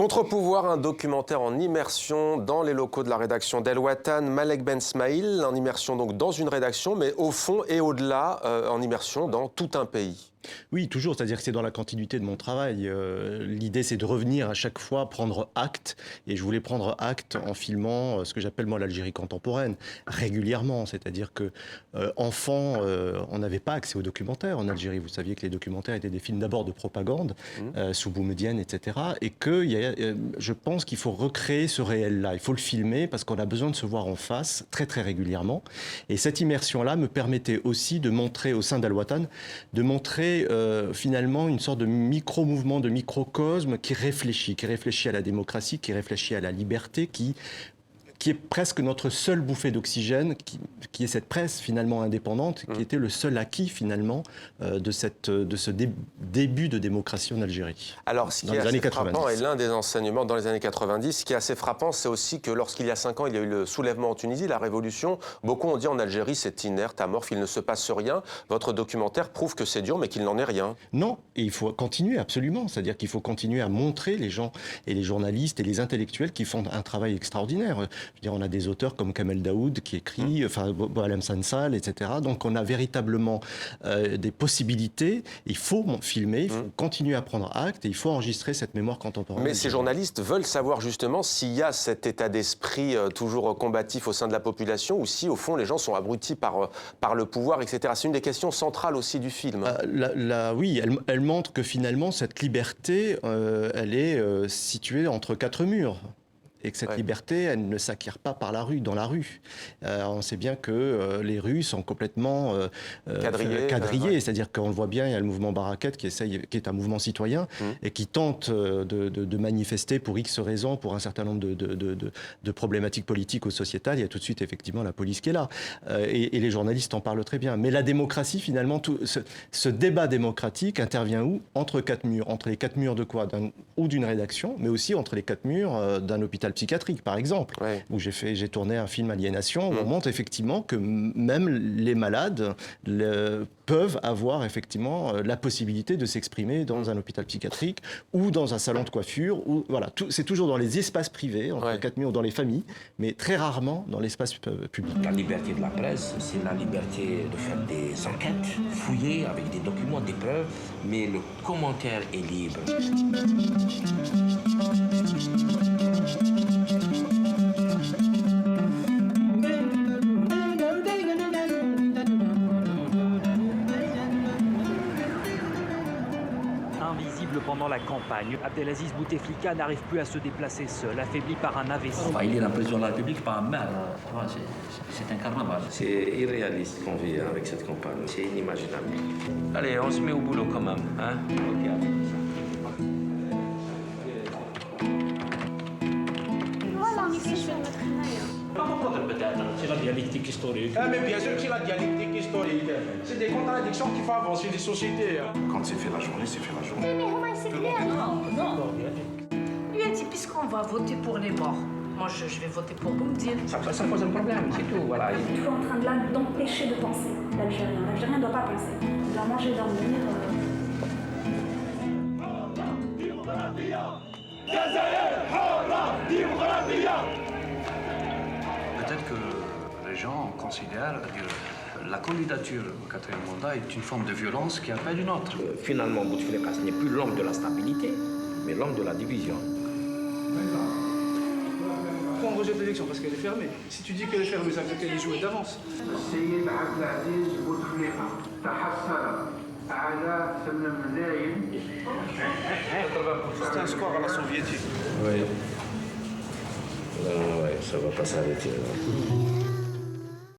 Contre-pouvoir, un documentaire en immersion dans les locaux de la rédaction d'El Watan, Malek Ben Smaïl, en immersion donc dans une rédaction, mais au fond et au-delà, en immersion dans tout un pays. Oui, toujours, c'est-à-dire que c'est dans la continuité de mon travail. L'idée, c'est de revenir à chaque fois, prendre acte, et je voulais prendre acte en filmant ce que j'appelle moi l'Algérie contemporaine, régulièrement, c'est-à-dire que enfant, on n'avait pas accès aux documentaires en Algérie. Vous saviez que les documentaires étaient des films d'abord de propagande, sous Boumedienne, etc., et que je pense qu'il faut recréer ce réel-là, il faut le filmer parce qu'on a besoin de se voir en face très très régulièrement, et cette immersion-là me permettait aussi de montrer au sein d'El Watan, de montrer finalement une sorte de micro-mouvement, de microcosme qui réfléchit à la démocratie, qui réfléchit à la liberté, qui est presque notre seule bouffée d'oxygène, qui est cette presse finalement indépendante, qui était le seul acquis finalement de ce début de démocratie en Algérie. Alors, ce qui est assez frappant, et l'un des enseignements dans les années 90, ce qui est assez frappant, c'est aussi que lorsqu'il y a 5 ans, il y a eu le soulèvement en Tunisie, la révolution, beaucoup ont dit en Algérie, c'est inerte, amorphe, il ne se passe rien. Votre documentaire prouve que c'est dur, mais qu'il n'en est rien. Non, et il faut continuer absolument, c'est-à-dire qu'il faut continuer à montrer les gens et les journalistes et les intellectuels qui font un travail extraordinaire. Je veux dire, on a des auteurs comme Kamel Daoud qui écrit, enfin Boualem Sansal, etc. Donc on a véritablement des possibilités. Il faut filmer, il faut continuer à prendre acte et il faut enregistrer cette mémoire contemporaine. Mais ces journalistes veulent savoir justement s'il y a cet état d'esprit toujours combatif au sein de la population ou si au fond les gens sont abrutis par le pouvoir, etc. C'est une des questions centrales aussi du film. Oui, elle montre que finalement cette liberté, elle est située entre 4 murs. Et que cette liberté, elle ne s'acquiert pas par la rue, dans la rue. On sait bien que les rues sont complètement quadrillées. C'est-à-dire qu'on le voit bien, il y a le mouvement Barakat qui est un mouvement citoyen et qui tente de manifester pour X raisons, pour un certain nombre de problématiques politiques ou sociétales. Il y a tout de suite effectivement la police qui est là. Et les journalistes en parlent très bien. Mais la démocratie, finalement, ce débat démocratique intervient où? Entre 4 murs. Entre les 4 murs de quoi? Ou d'une rédaction, mais aussi entre les 4 murs d'un hôpital psychiatrique, par exemple, où j'ai tourné un film Aliénation, où on montre effectivement que même les malades peuvent avoir effectivement la possibilité de s'exprimer dans un hôpital psychiatrique ou dans un salon de coiffure. Ou, voilà, c'est toujours dans les espaces privés, entre 4 murs, dans les familles, mais très rarement dans l'espace public. La liberté de la presse, c'est la liberté de faire des enquêtes, fouiller avec des documents, des preuves, mais le commentaire est libre. Invisible pendant la campagne, Abdelaziz Bouteflika n'arrive plus à se déplacer seul, affaibli par un AVC. Il est la président de la République par un maire. C'est un carnaval. C'est irréaliste qu'on vit avec cette campagne. C'est inimaginable. Allez, on se met au boulot quand même. Hein? C'est la dialectique historique. Ah, mais bien sûr que c'est la dialectique historique. C'est des contradictions qui font avancer les sociétés. Quand c'est fait la journée, c'est fait la journée. Mais Romain, c'est clair. Non. Lui a dit, puisqu'on va voter pour les morts, moi je vais voter pour Boumedienne. Ça pose un problème, c'est tout, voilà. Il est en train d'empêcher de penser l'Algérien. L'Algérien ne doit pas penser. Il doit manger, dormir. Peut-être que les gens considèrent que la candidature au 4e mandat est une forme de violence qui appelle une autre. Finalement, Bouteflika n'est plus l'homme de la stabilité, mais l'homme de la division. Pourquoi on rejette l'élection? Parce qu'elle est fermée. Si tu dis qu'elle est fermée, ça veut dire qu'elle est jouée d'avance. C'est un score à la soviétique. Oui. Ouais, ça va pas s'arrêter.